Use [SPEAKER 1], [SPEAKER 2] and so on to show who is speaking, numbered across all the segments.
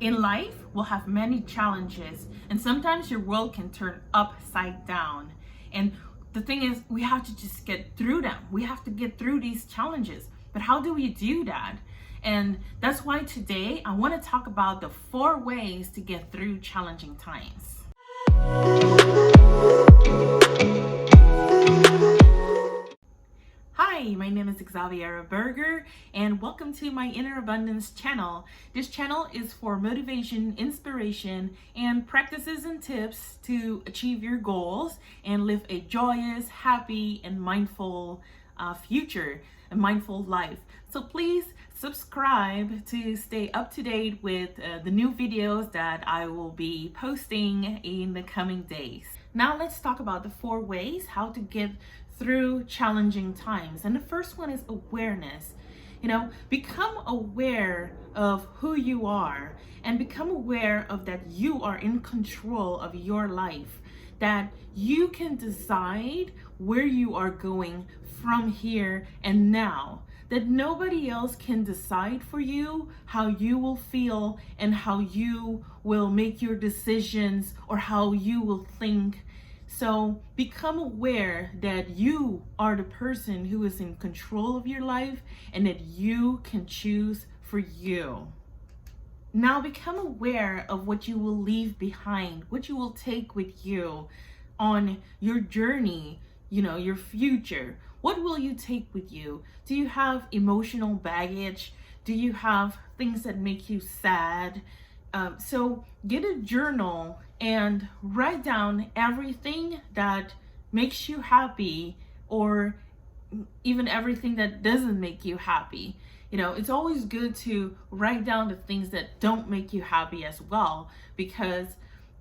[SPEAKER 1] In life, we'll have many challenges, and sometimes your world can turn upside down. And the thing is, we have to just get through them. We have to get through these challenges. But how do we do that? And that's why today I want to talk about the 4 ways to get through challenging times. Hi, my name is Xaviera Berger, and welcome to my Inner Abundance channel. This channel is for motivation, inspiration, and practices and tips to achieve your goals and live a joyous, happy, and mindful future, a mindful life. So please subscribe to stay up to date with the new videos that I will be posting in the coming days. Now let's talk about the 4 ways how to get through challenging times. And the first one is awareness. Become aware of who you are and become aware of that you are in control of your life, that you can decide where you are going from here and now, that nobody else can decide for you how you will feel and how you will make your decisions or how you will think. So become aware that you are the person who is in control of your life and that you can choose for you. Now become aware of what you will leave behind, what you will take with you on your journey, your future. What will you take with you? Do you have emotional baggage? Do you have things that make you sad? So get a journal and write down everything that makes you happy or even everything that doesn't make you happy. It's always good to write down the things that don't make you happy as well, because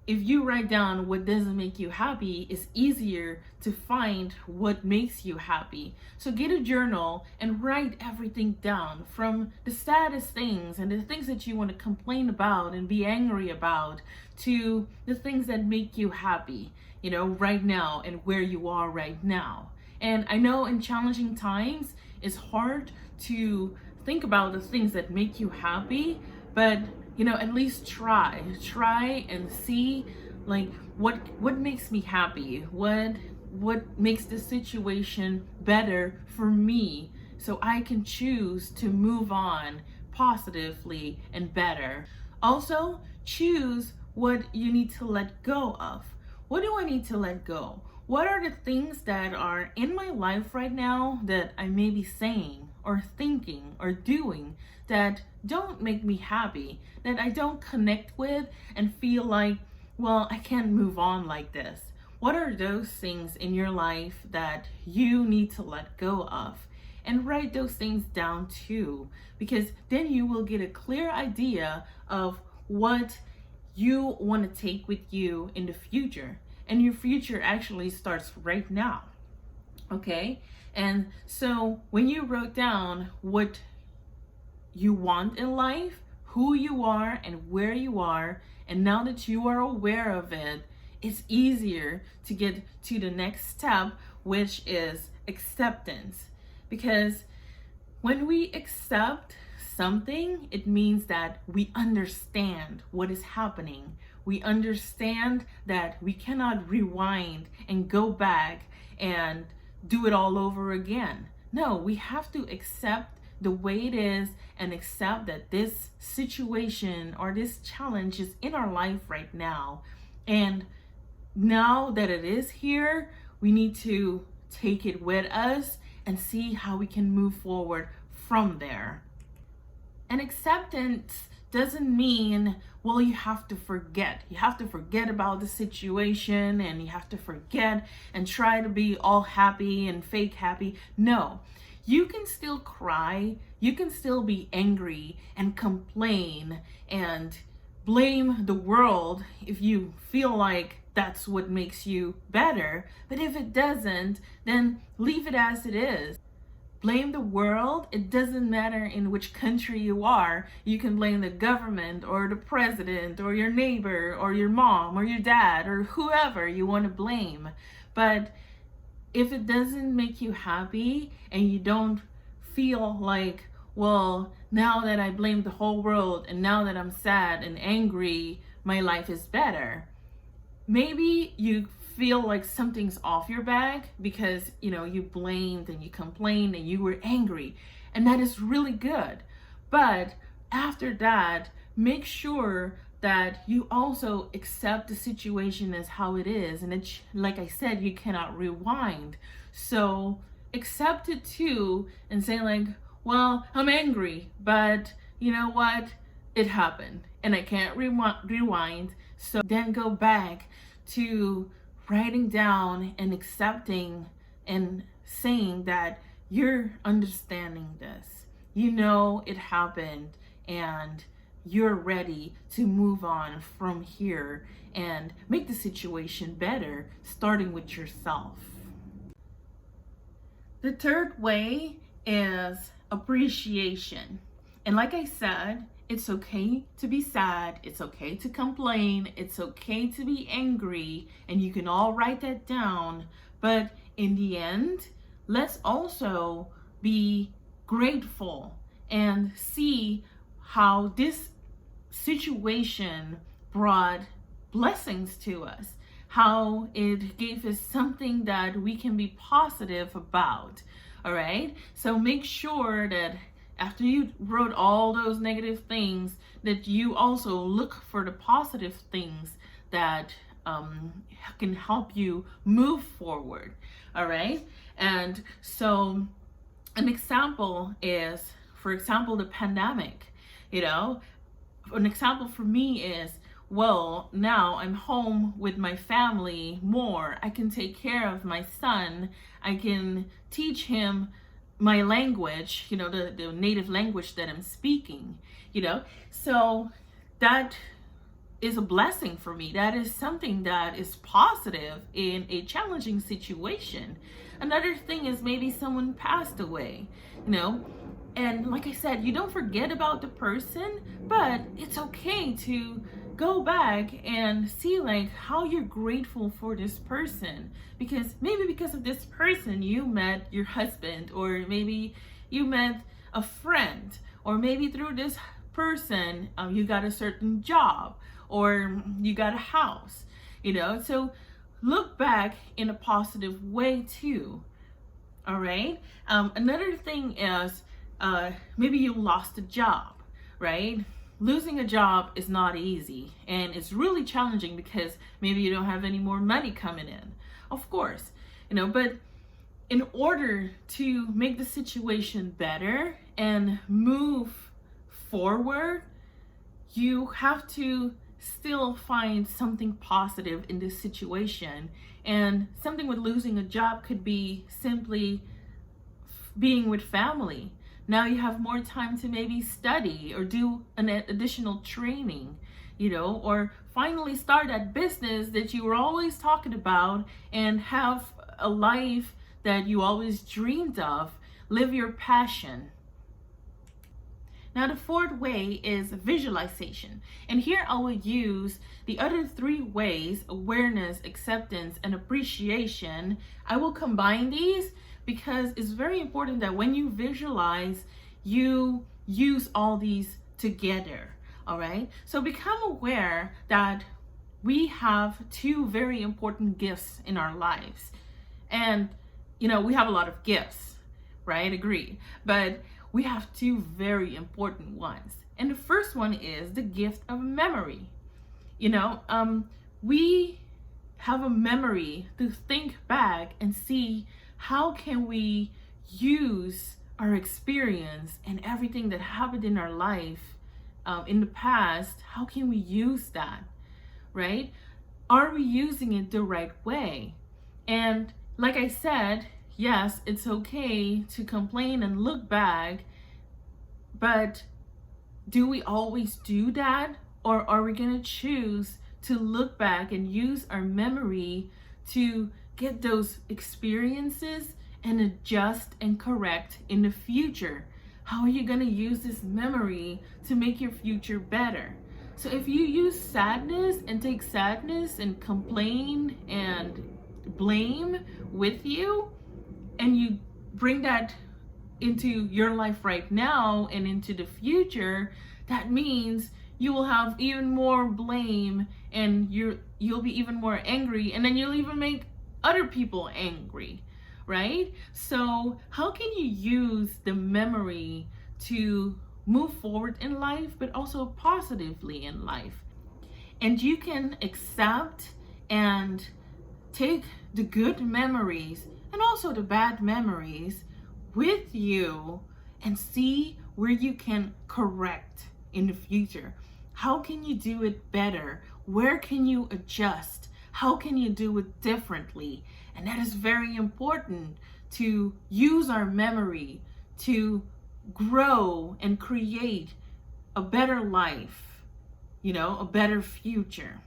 [SPEAKER 1] if you write down what doesn't make you happy, it's easier to find what makes you happy. So get a journal and write everything down, from the saddest things and the things that you want to complain about and be angry about to the things that make you happy, right now and where you are right now. And I know in challenging times, it's hard to think about the things that make you happy, but at least try and see like what makes me happy, what makes the situation better for me, so I can choose to move on positively and better. Also, choose what you need to let go of. What do I need to let go? What are the things that are in my life right now that I may be saying or thinking or doing that don't make me happy, that I don't connect with and feel like, well, I can't move on like this? What are those things in your life that you need to let go of? And write those things down too, because then you will get a clear idea of what you want to take with you in the future. And your future actually starts right now. Okay? And so when you wrote down what you want in life, who you are and where you are, and now that you are aware of it, it's easier to get to the next step, which is acceptance. Because when we accept something, it means that we understand what is happening. We understand that we cannot rewind and go back and do it all over again. No, we have to accept the way it is and accept that this situation or this challenge is in our life right now. And now that it is here, we need to take it with us and see how we can move forward from there. And acceptance doesn't mean, well, you have to forget. You have to forget about the situation and you have to forget and try to be all happy and fake happy. No, you can still cry. You can still be angry and complain and blame the world if you feel like that's what makes you better. But if it doesn't, then leave it as it is. Blame the world. It doesn't matter in which country you are. You can blame the government or the president or your neighbor or your mom or your dad or whoever you want to blame. But if it doesn't make you happy and you don't feel like, well, now that I blame the whole world and now that I'm sad and angry, my life is better. Maybe you feel like something's off your bag because, you blamed and you complained and you were angry, and that is really good. But after that, make sure that you also accept the situation as how it is. And it's, like I said, you cannot rewind. So accept it too and say like, well, I'm angry, but you know what? It happened and I can't rewind. So then go back to writing down and accepting and saying that you're understanding this. You know it happened and you're ready to move on from here and make the situation better, starting with yourself. The third way is appreciation. And like I said, it's okay to be sad, it's okay to complain, it's okay to be angry, and you can all write that down. But in the end, let's also be grateful and see how this situation brought blessings to us, how it gave us something that we can be positive about. All right, so make sure that after you wrote all those negative things, that you also look for the positive things that can help you move forward. All right, and so an example is, for example, the pandemic. An example for me is, well, now I'm home with my family more. I can take care of my son. I can teach him my language, the native language that I'm speaking, So that is a blessing for me. That is something that is positive in a challenging situation. Another thing is maybe someone passed away, and like I said, you don't forget about the person, but it's okay to go back and see like how you're grateful for this person, because maybe because of this person you met your husband, or maybe you met a friend, or maybe through this person you got a certain job, or you got a house, so look back in a positive way too. All right, another thing is maybe you lost a job, right? Losing a job is not easy, and it's really challenging because maybe you don't have any more money coming in, of course, but in order to make the situation better and move forward, you have to still find something positive in this situation. And something with losing a job could be simply being with family. Now you have more time to maybe study or do an additional training, or finally start that business that you were always talking about and have a life that you always dreamed of. Live your passion. Now the fourth way is visualization. And here I will use the other three ways: awareness, acceptance, and appreciation. I will combine these because it's very important that when you visualize, you use all these together. All right, so become aware that we have two very important gifts in our lives. And we have a lot of gifts, right? Agree. But we have two very important ones. And the first one is the gift of memory. We have a memory to think back and see how can we use our experience and everything that happened in our life in the past. How can we use that, right? Are we using it the right way? And like I said, yes, it's okay to complain and look back, but do we always do that? Or are we going to choose to look back and use our memory to get those experiences and adjust and correct in the future? How are you going to use this memory to make your future better? So if you use sadness and take sadness and complain and blame with you, and you bring that into your life right now and into the future, that means you will have even more blame, and you'll be even more angry, and then you'll even make other people angry, right? So how can you use the memory to move forward in life, but also positively in life? And you can accept and take the good memories and also the bad memories with you and see where you can correct in the future. How can you do it better? Where can you adjust? How can you do it differently? And that is very important, to use our memory to grow and create a better life, a better future.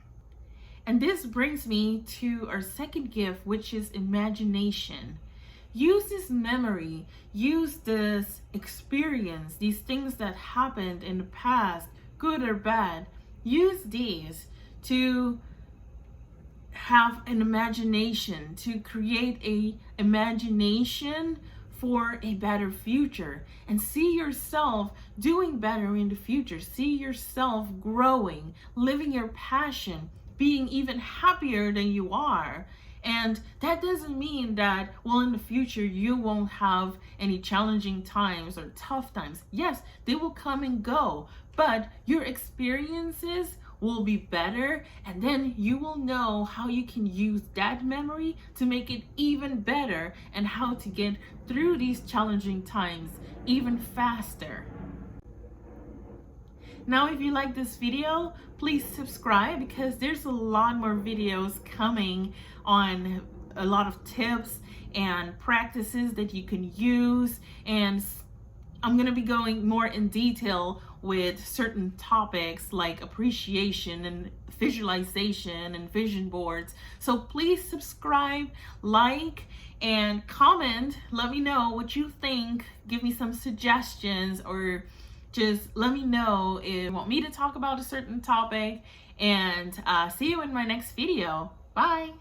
[SPEAKER 1] And this brings me to our second gift, which is imagination. Use this memory, use this experience, these things that happened in the past, good or bad. Use these to have an imagination, to create a imagination for a better future, and see yourself doing better in the future. See yourself growing, living your passion, being even happier than you are. And that doesn't mean that, well, in the future you won't have any challenging times or tough times. Yes, they will come and go, but your experiences will be better, and then you will know how you can use that memory to make it even better, and how to get through these challenging times even faster. Now, if you like this video, please subscribe, because there's a lot more videos coming on a lot of tips and practices that you can use, and I'm going to be going more in detail with certain topics like appreciation and visualization and vision boards. So please subscribe, like, and comment. Let me know what you think. Give me some suggestions, or just let me know if you want me to talk about a certain topic. And see you in my next video. Bye.